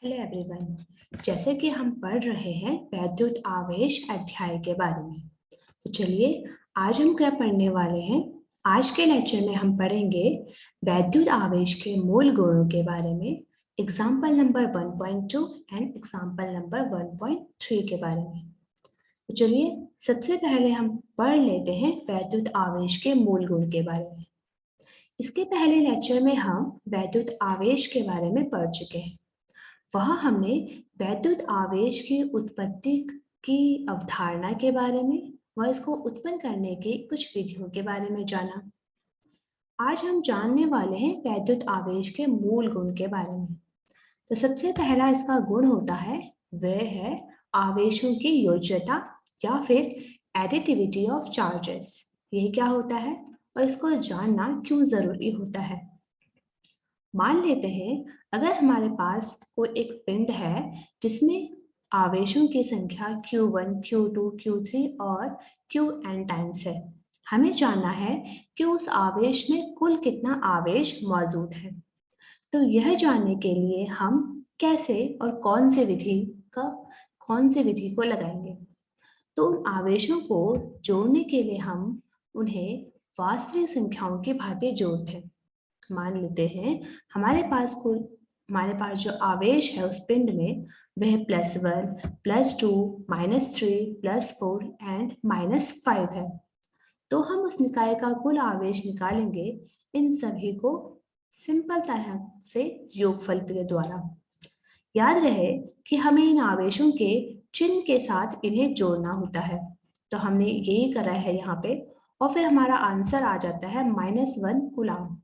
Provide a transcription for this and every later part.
Hello everyone. जैसे कि हम पढ़ रहे हैं वैद्युत आवेश अध्याय के बारे में, तो चलिए आज हम क्या पढ़ने वाले हैं। आज के लेक्चर में हम पढ़ेंगे वैद्युत आवेश के मूल गुणों के बारे में, example number 1.2 and example number 1.3 के बारे में। तो चलिए सबसे पहले हम पढ़ लेते हैं वैद्युत आवेश के मूल गुण के बारे में। इसके पहले लेक्चर में हम वैद्युत आवेश के बारे में पढ़ चुके हैं। वहाँ हमने वैद्युत आवेश की उत्पत्ति की अवधारणा के बारे में व इसको उत्पन्न करने की कुछ विधियों के बारे में जाना। आज हम जानने वाले हैं वैद्युत आवेश के मूल गुण के बारे में। तो सबसे पहला इसका गुण होता है, वह है आवेशों की योज्यता या फिर एडिटिविटी ऑफ चार्जेस। ये क्या होता है और इसको जानना क्यों जरूरी होता है। मान लेते हैं अगर हमारे पास कोई एक पिंड है जिसमें आवेशों की संख्या Q1, Q2, Q3 और Qn टाइम्स है। हमें जानना है कि उस आवेश में कुल कितना आवेश मौजूद है। तो यह जानने के लिए हम कैसे और कौन सी विधि को लगाएंगे। तो उन आवेशों को जोड़ने के लिए हम उन्हें वास्तविक संख्याओं की भांति जोड़ते हैं। मान लेते हैं हमारे पास जो आवेश है उस पिंड में वह +1, +2, -3, +4 एंड -5 है। तो हम उस निकाय का कुल आवेश निकालेंगे इन सभी को सिंपल तरह से योगफल के द्वारा। याद रहे कि हमें इन आवेशों के चिन्ह के साथ इन्हें जोड़ना होता है। तो हमने यही करा है यहाँ पे और फिर हमारा आंसर आ जाता है -1 कूलाम।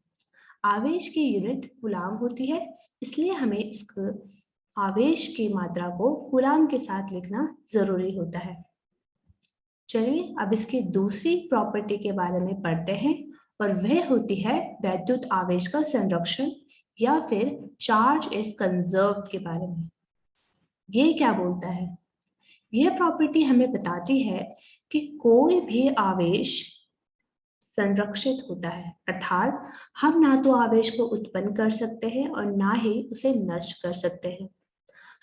आवेश की यूनिट कूलाम होती है, इसलिए हमें इस आवेश की मात्रा को कूलाम के साथ लिखना जरूरी होता है। चलिए अब इसकी दूसरी प्रॉपर्टी के बारे में पढ़ते हैं और वह होती है वैद्युत आवेश का संरक्षण या फिर चार्ज इज कंजर्व के बारे में। ये क्या बोलता है? यह प्रॉपर्टी हमें बताती है कि कोई भी आवेश संरक्षित होता है, अर्थात हम ना तो आवेश को उत्पन्न कर सकते हैं और ना ही उसे नष्ट कर सकते हैं।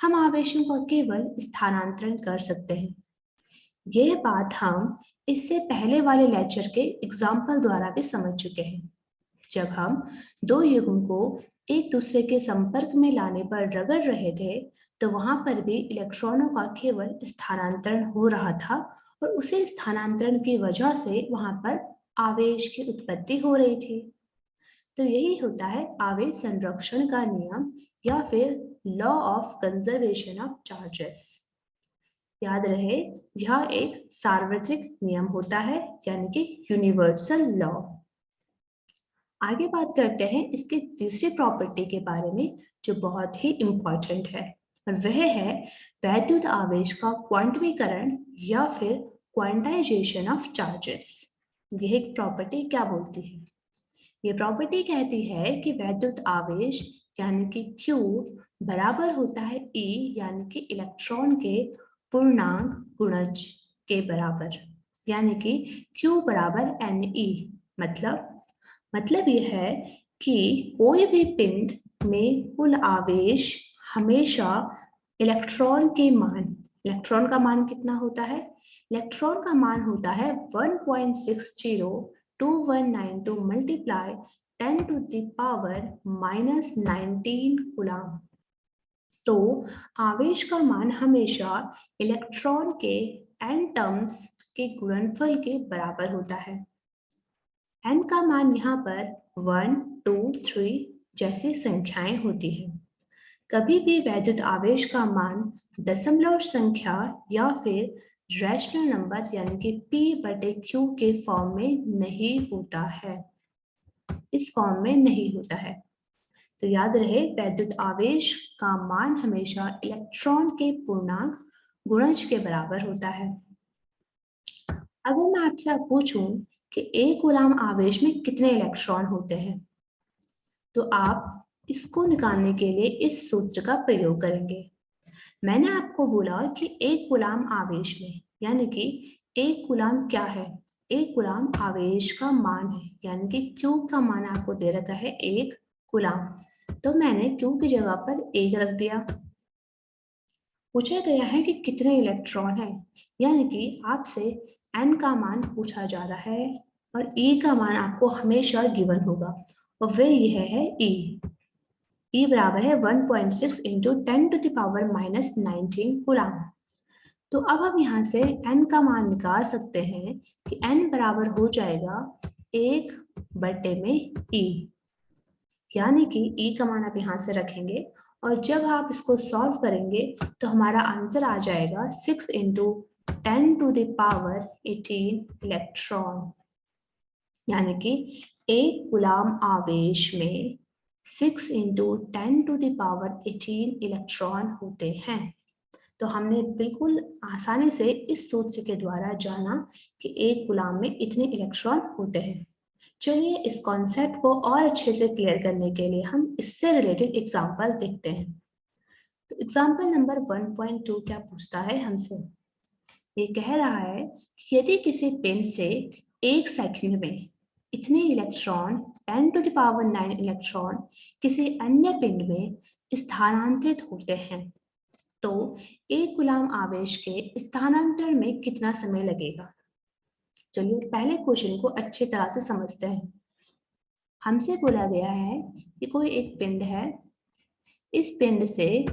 हम आवेशों का केवल स्थानांतरण कर सकते हैं। यह बात हम इससे पहले वाले लेक्चर के एग्जाम्पल द्वारा भी समझ चुके हैं। जब हम दो युग्म को एक दूसरे के संपर्क में लाने पर रगड़ रहे थे, तो वहां पर भी इलेक्ट्रॉनों का केवल स्थानांतरण हो रहा था और उसी स्थानांतरण की वजह से वहां पर आवेश की उत्पत्ति हो रही थी। तो यही होता है आवेश संरक्षण का नियम या फिर law of conservation of charges. याद रहे यह एक सार्वत्रिक नियम होता है, यानी कि यूनिवर्सल लॉ। आगे बात करते हैं इसकी तीसरी प्रॉपर्टी के बारे में जो बहुत ही इंपॉर्टेंट है, और वह है वैद्युत आवेश का क्वांटमीकरण या फिर क्वांटाइजेशन ऑफ चार्जेस। यह प्रॉपर्टी क्या बोलती है? ये प्रॉपर्टी कहती है कि वैद्युत आवेश यानी कि Q बराबर होता है E यानी कि इलेक्ट्रॉन के पूर्णांक गुणज के बराबर, यानी कि Q बराबर Ne। मतलब यह है कि कोई भी पिंड में कुल आवेश हमेशा इलेक्ट्रॉन का मान कितना होता है? इलेक्ट्रॉन का मान होता है 1.602192 मल्टीप्लाई 10⁻⁻19 कूलाम। तो आवेश का मान हमेशा इलेक्ट्रॉन के n टर्म्स के गुणनफल के बराबर होता है। n का मान यहाँ पर 1, 2, 3 जैसी संख्याएं होती हैं। कभी भी वैद्युत आवेश का मान दशमलव संख्या या फिर रैशनल नंबर यानी कि P/Q के फॉर्म में नहीं होता है, इस फॉर्म में नहीं होता है। तो याद रहे वैद्युत आवेश का मान हमेशा इलेक्ट्रॉन के पूर्णांक गुणज के बराबर होता है। अगर मैं आपसे पूछूं कि एक कूलाम आवेश में कितने इलेक्ट्रॉन होते हैं, तो आप इसको निकालने के लिए इस सूत्र का प्रयोग करेंगे। मैंने आपको बोला कि एक कूलाम आवेश में, यानी कि एक कूलाम क्या है? एक कूलाम आवेश का मान है, यानी कि Q का मान आपको दे रखा है 1 कूलाम। तो मैंने Q की जगह पर 1 रख दिया। पूछा गया है कि कितने इलेक्ट्रॉन हैं, यानी कि आपसे n का मान पूछा जा रहा है और E का मान आपको हमेशा गिवन होगा और वह यह है E बराबर है 1.6 इंटू 10⁻⁻19 कूलम। तो अब हम यहाँ से n का मान निकाल सकते हैं कि n बराबर हो जाएगा 1/E, यानी कि E का मान आप यहाँ से रखेंगे और जब आप इसको सॉल्व करेंगे तो हमारा आंसर आ जाएगा 6 इंटू 10⁻18 इलेक्ट्रॉन, यानी कि एक कूलम आवेश में 6 इंटू 10⁻18 इलेक्ट्रॉन होते हैं। तो हमने बिल्कुल आसानी से इस सूत्र के द्वारा जाना कि एक कूलम में इतने इलेक्ट्रॉन होते हैं। चलिए इस कॉन्सेप्ट को और अच्छे से क्लियर करने के लिए हम इससे रिलेटेड एग्जांपल देखते हैं। तो एग्जांपल नंबर 1.2 क्या पूछता है हमसे? ये कह रहा है कि यदि किसी पिंड से एक सेकंड में इतने इलेक्ट्रॉन 10⁻9 इलेक्ट्रॉन किसी अन्य पिंड में स्थानांतरित होते हैं तो एक कूलम आवेश के स्थानांतरण में कितना समय लगेगा। चलिए पहले क्वेश्चन को अच्छी तरह से समझते हैं। हमसे बोला गया है कि कोई एक पिंड है, इस पिंड से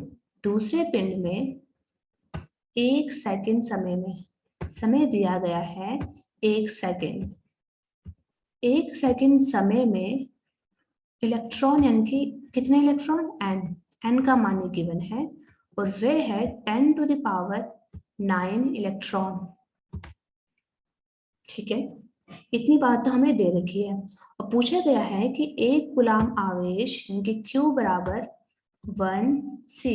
दूसरे पिंड में एक सेकंड समय में समय दिया गया है 1 सेकंड। 1 सेकंड समय में इलेक्ट्रॉन यानी कि कितने इलेक्ट्रॉन n का मान गिवन है और वे है 10⁻9 इलेक्ट्रॉन। ठीक है, इतनी बात तो हमें दे रखी है और पूछा गया है कि एक कूलम आवेश यानी कि Q बराबर 1c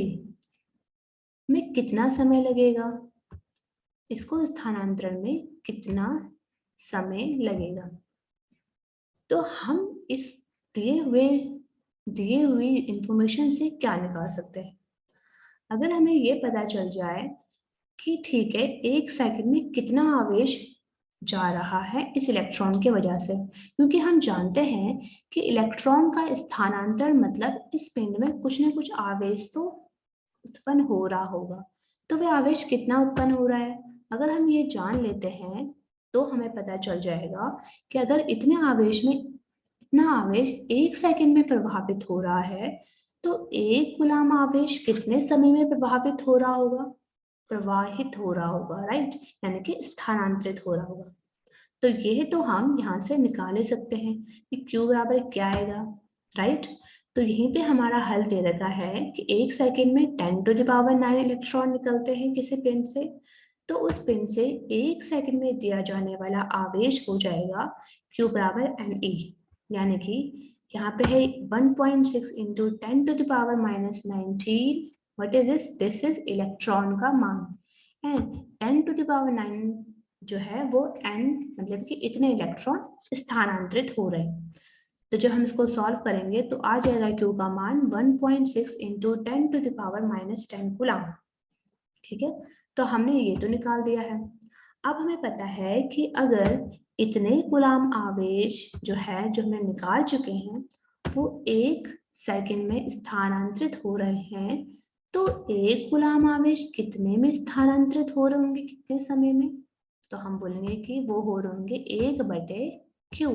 में कितना समय लगेगा, इसको स्थानांतरण में कितना समय लगेगा। तो हम इस दिए हुई इंफॉर्मेशन से क्या निकाल सकते हैं। अगर हमें ये पता चल जाए कि ठीक है 1 सेकंड में कितना आवेश जा रहा है इस इलेक्ट्रॉन की वजह से, क्योंकि हम जानते हैं कि इलेक्ट्रॉन का स्थानांतरण मतलब इस पिंड में कुछ ना कुछ आवेश तो उत्पन्न हो रहा होगा। तो वह आवेश कितना उत्पन्न हो रहा है, अगर हम ये जान लेते हैं तो हमें पता चल जाएगा कि अगर इतने आवेश में इतना आवेश 1 सेकंड में प्रभावित हो रहा है तो एक कूलम आवेश कितने समय में प्रभावित हो रहा होगा, प्रवाहित हो रहा होगा, राइट, यानी कि स्थानांतरित हो रहा होगा। तो ये तो हम यहाँ से निकाल ले सकते हैं कि Q बराबर क्या आएगा, राइट। तो यहीं पे हमारा हल दे रखा है कि 1 सेकंड में 10⁻9 इलेक्ट्रॉन निकलते हैं किसी पिंड से, तो उस पिंड से 1 सेकंड में दिया जाने वाला आवेश हो जाएगा Q बराबर Ne, यानी कि यहाँ पे है 1.6 into 10⁻⁻19। What is this? This is electron का मान एंड 10⁻9 जो है वो n मतलब कि इतने इलेक्ट्रॉन स्थानांतरित हो रहे हैं। तो जब हम इसको सॉल्व करेंगे तो आ जाएगा Q का मान 1.6 इंटू 10⁻⁻10 कूलम। ठीक है, तो हमने ये तो निकाल दिया है। अब हमें पता है कि अगर इतने कूलम आवेश जो है जो हमने निकाल चुके हैं वो 1 सेकंड में स्थानांतरित हो रहे हैं, तो एक कूलम आवेश कितने में स्थानांतरित हो रहे होंगे, कितने समय में? तो हम बोलेंगे कि वो हो रहे होंगे 1/Q।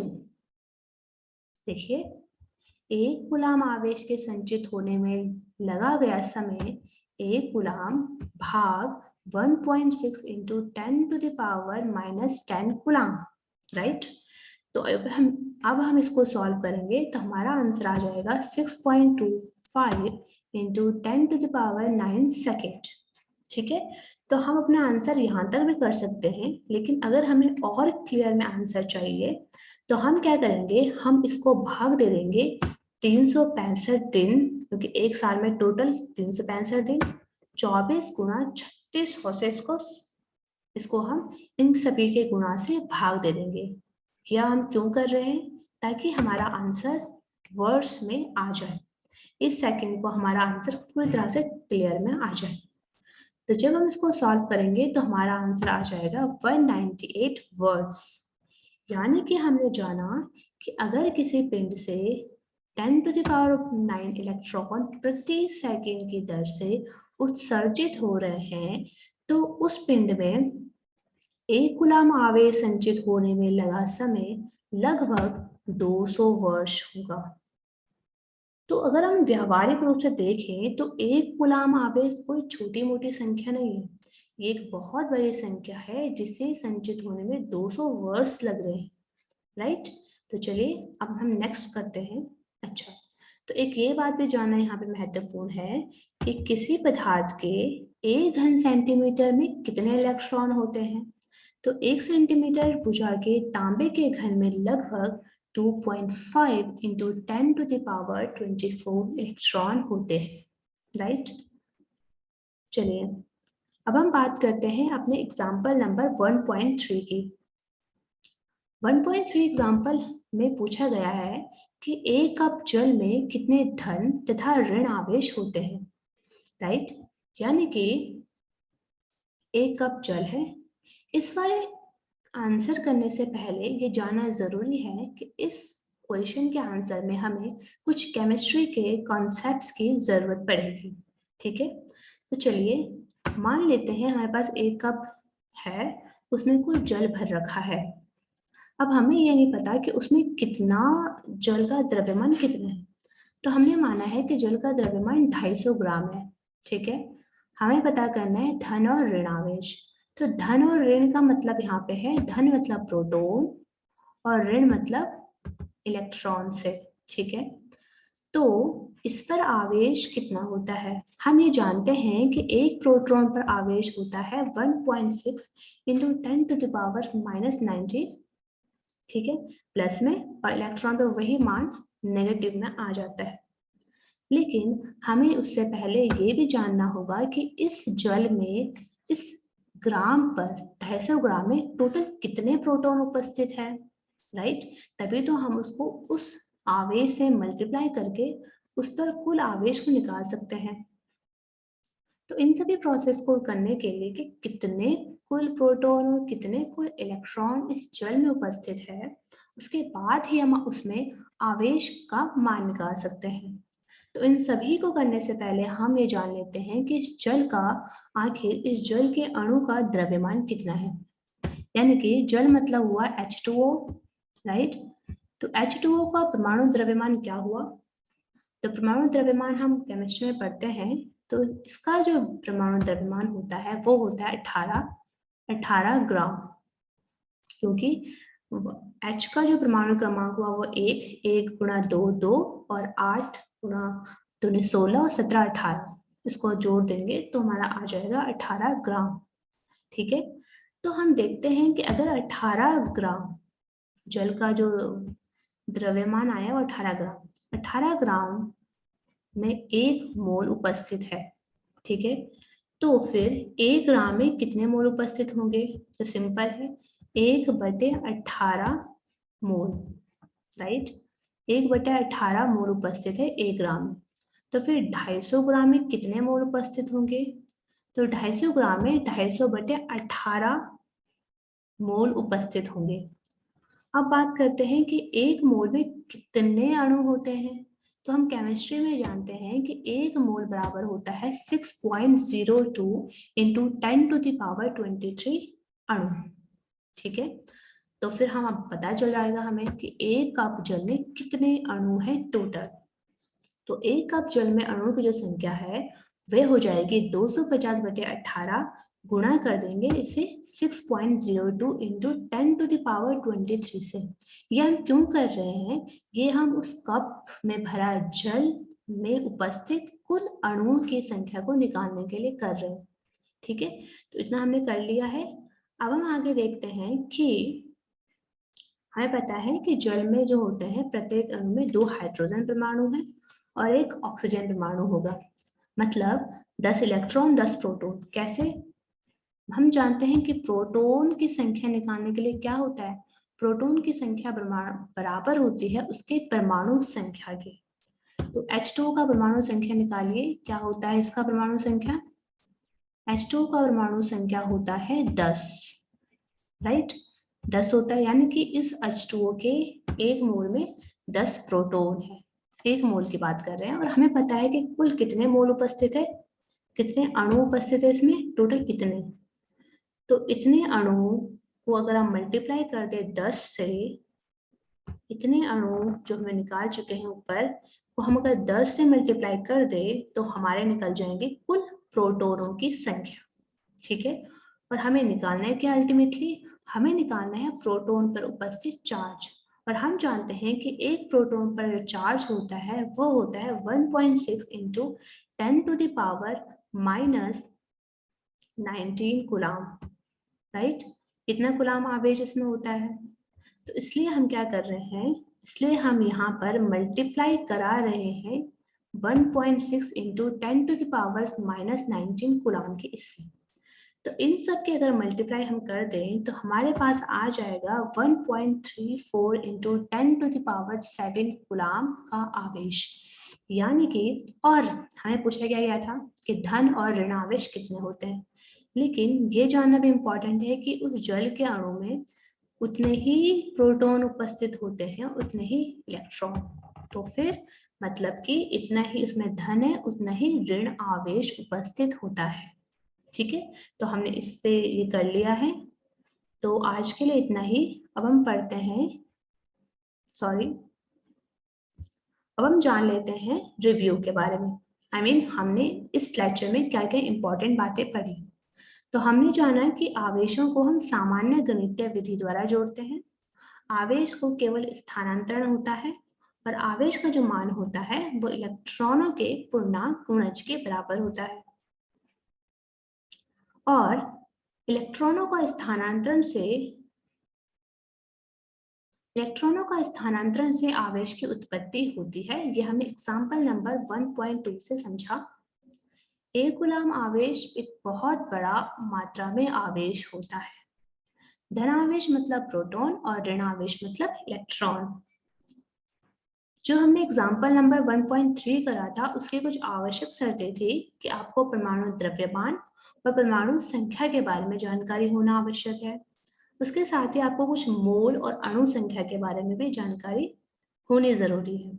देखिए एक कूलम आवेश के संचित होने में लगा गया समय एक कूलम भाग 1.6 इंटू 10⁻⁻10 कूलम, राइट। तो अब हम इसको सॉल्व करेंगे तो हमारा आंसर आ जाएगा 6.25 इंटू 10⁻9 सेकेंड। ठीक है, तो हम अपना आंसर यहाँ तक भी कर सकते हैं, लेकिन अगर हमें और क्लियर में आंसर चाहिए तो हम क्या करेंगे, हम इसको भाग दे देंगे 365 दिन, क्योंकि एक साल में टोटल 365 दिन, 24 गुणा 3600 से इसको हम इन सभी के गुणा से भाग दे देंगे। यह हम क्यों कर रहे हैं, ताकि हमारा आंसर वर्ड्स में आ जाए, इस सेकंड को हमारा आंसर पूरी तरह से क्लियर में आ जाए। तो जब हम इसको सॉल्व करेंगे तो हमारा आंसर आ जाएगा 198 वर्ड्स। यानी कि हमने जाना कि अगर किसी पिंड से 10⁹ इलेक्ट्रॉन प्रति सेकंड की दर से उत्सर्जित हो रहे हैं, तो उस पिंड में 1 कूलम आवेश संचित होने में लगा समय लगभग 200 वर्ष होगा। तो अगर हम व्यावहारिक रूप से देखें तो 1 कूलम आवेश कोई छोटी मोटी संख्या नहीं है, ये एक बहुत बड़ी संख्या है जिसे संचित होने में 200 वर्ष लग रहे हैं, राइट। तो चलिए अब हम नेक्स्ट करते हैं। अच्छा, तो एक ये बात भी जानना यहाँ पे महत्वपूर्ण है कि किसी पदार्थ के 1 घन सेंटीमीटर में कितने इलेक्ट्रॉन होते हैं। तो 1 सेंटीमीटर भुजा के तांबे के घन में लगभग 2.5 × 10⁻24 इलेक्ट्रॉन होते हैं, राइट। चलिए अब हम बात करते हैं अपने एग्जाम्पल नंबर 1.3 की। 1.3 एग्जाम्पल में पूछा गया है कि 1 कप जल में कितने धन तथा ऋण आवेश होते हैं, राइट। यानी कि 1 कप जल है। इस वाले आंसर करने से पहले ये जानना जरूरी है कि इस क्वेश्चन के आंसर में हमें कुछ केमिस्ट्री के कॉन्सेप्ट्स की जरूरत पड़ेगी, ठीक है। तो चलिए मान लेते हैं हमारे पास 1 कप है, उसमें कोई जल भर रखा है। अब हमें ये नहीं पता कि उसमें कितना जल का द्रव्यमान कितना है, तो हमने माना है कि जल का द्रव्यमान 250 ग्राम है, ठीक है। हमें पता करना है धन और ऋण आवेश। तो धन और ऋण का मतलब यहाँ पे है, धन मतलब प्रोटॉन और ऋण मतलब इलेक्ट्रॉन से, ठीक है। तो इस पर आवेश कितना होता है, हम ये जानते हैं कि एक प्रोटॉन पर आवेश होता है 1.6 × 10⁻⁻90, ठीक है, प्लस में, और इलेक्ट्रॉन पर वही मान नेगेटिव में आ जाता है। लेकिन हमें उससे पहले ये भी जानना होगा कि इस जल में इस ग्राम पर 250 ग्राम में टोटल कितने प्रोटॉन उपस्थित है, राइट। तभी तो हम उसको उस आवेश से मल्टीप्लाई करके उस पर कुल आवेश को निकाल सकते हैं। तो इन सभी प्रोसेस को करने के लिए कि कितने कुल प्रोटॉन और कितने कुल इलेक्ट्रॉन इस जल में उपस्थित है, उसके बाद ही हम उसमें आवेश का मान निकाल सकते हैं। तो इन सभी को करने से पहले हम ये जान लेते हैं कि इस जल का, आखिर इस जल के अणु का द्रव्यमान कितना है। यानी कि जल मतलब हुआ H2O, राइट। तो H2O का परमाणु द्रव्यमान क्या हुआ। तो परमाणु द्रव्यमान हम केमिस्ट्री में पढ़ते हैं, तो इसका जो परमाणु द्रव्यमान होता है वो होता है 18 ग्राम, क्योंकि H का जो परमाणु क्रमांक हुआ वो 1 × 2 2 और 8 × 2 16 और 17 18, इसको जोड़ देंगे तो हमारा आ जाएगा 18 ग्राम, ठीक है। तो हम देखते हैं कि अगर 18 ग्राम जल का जो द्रव्यमान आया वो 18 ग्राम में 1 मोल उपस्थित है, ठीक है। तो फिर 1 ग्राम में कितने मोल उपस्थित होंगे, तो सिंपल है 1/18 मोल, राइट। 1/18 मोल उपस्थित है 1 ग्राम में। तो फिर 250 ग्राम में कितने मोल उपस्थित होंगे, तो 250 ग्राम में 250/18 मोल उपस्थित होंगे। अब बात करते हैं कि 1 मोल में कितने अणु होते हैं। तो हम केमिस्ट्री में जानते हैं कि 1 मोल बराबर होता है 6.02 × 10⁻23 अणु, ठीक है। तो फिर हम अब पता चल जाएगा हमें कि 1 कप जल में कितने अणु हैं टोटल। तो 1 कप जल में अणुओं की जो संख्या है वह हो जाएगी 250/18, गुणा कर देंगे इसे 6.02 × 10⁻23 से। ये हम क्यों कर रहे हैं, ये हम उस कप में भरा जल में उपस्थित कुल अणुओं की संख्या को निकालने के लिए कर रहे हैं, ठीक है। तो इतना हमने कर लिया है। अब हम आगे देखते हैं कि हमें पता है कि जल में जो होते हैं प्रत्येक अणु में 2 हाइड्रोजन परमाणु हैं और 1 ऑक्सीजन परमाणु होगा, मतलब 10 इलेक्ट्रॉन 10 प्रोटॉन। कैसे, हम जानते हैं कि प्रोटॉन की संख्या निकालने के लिए क्या होता है, प्रोटॉन की संख्या बराबर होती है उसके परमाणु संख्या के। तो H2O का परमाणु संख्या निकालिए, क्या होता है इसका परमाणु संख्या, H2O का परमाणु संख्या होता है 10, राइट, 10 होता है। यानी कि इस H2O के 1 मोल में 10 प्रोटॉन है, 1 मोल की बात कर रहे हैं और हमें पता है कि कुल कितने मोल उपस्थित है, कितने अणु उपस्थित है इसमें, टोटल इतने। तो इतने अणुओं को अगर हम मल्टीप्लाई कर दे 10 से, इतने अणु जो हमें निकाल चुके हैं ऊपर, वो हम अगर 10 से मल्टीप्लाई कर दे तो हमारे निकल जाएंगे कुल प्रोटॉनों की संख्या। ठीक है, और हमें निकालना है क्या अल्टीमेटली, हमें निकालना है प्रोटॉन पर उपस्थित चार्ज। और हम जानते हैं कि एक प्रोटॉन पर जो चार्ज होता है वो होता है 1.6 इंटू 10⁻⁻19 कूलाम, राइट। कितना कूलाम आवेश इसमें होता है। तो इसलिए हम क्या कर रहे हैं, इसलिए हम यहाँ पर मल्टीप्लाई करा रहे हैं 1.6 इंटू 10⁻⁻19 कूलाम के इससे। तो इन सब के अगर मल्टीप्लाई हम कर दें तो हमारे पास आ जाएगा 1.34 इंटू 10⁻7 कूलाम का आवेश। यानी कि, और हमें पूछा गया था कि धन और ऋण आवेश कितने होते हैं, लेकिन ये जानना भी इम्पोर्टेंट है कि उस जल के अणु में उतने ही प्रोटॉन उपस्थित होते हैं, उतने ही इलेक्ट्रॉन। तो फिर मतलब कि इतना ही उसमें धन है, उतना ही ऋण आवेश उपस्थित होता है। ठीक है, तो हमने इससे ये कर लिया है। तो आज के लिए इतना ही। अब हम पढ़ते हैं, अब हम जान लेते हैं रिव्यू के बारे में। हमने इस लेक्चर में क्या क्या इंपॉर्टेंट बातें पढ़ी। तो हमने जाना कि आवेशों को हम सामान्य गणितीय विधि द्वारा जोड़ते हैं। आवेश को केवल स्थानांतरण होता है और आवेश का जो मान होता है वो इलेक्ट्रॉनों के पूर्णांक गुणज के बराबर होता है। और इलेक्ट्रॉनों का स्थानांतरण से आवेश की उत्पत्ति होती है। ये हमने एग्जाम्पल नंबर 1.2 से समझा। एक गुलाम आवेश एक बहुत बड़ा मात्रा में आवेश होता है। धनावेश मतलब प्रोटॉन और ऋणावेश मतलब इलेक्ट्रॉन। जो हमने एग्जाम्पल नंबर 1.3 करा था उसकी कुछ आवश्यक शर्तें थी कि आपको परमाणु द्रव्यमान और परमाणु संख्या के बारे में जानकारी होना आवश्यक है। उसके साथ ही आपको कुछ मोल और अणु संख्या के बारे में भी जानकारी होनी जरूरी है।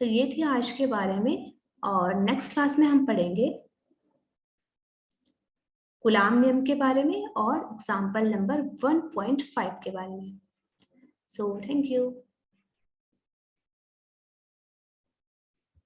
तो ये थी आज के बारे में, और नेक्स्ट क्लास में हम पढ़ेंगे कूलाम नियम के बारे में और एग्जाम्पल नंबर 1.5 के बारे में। So thank you.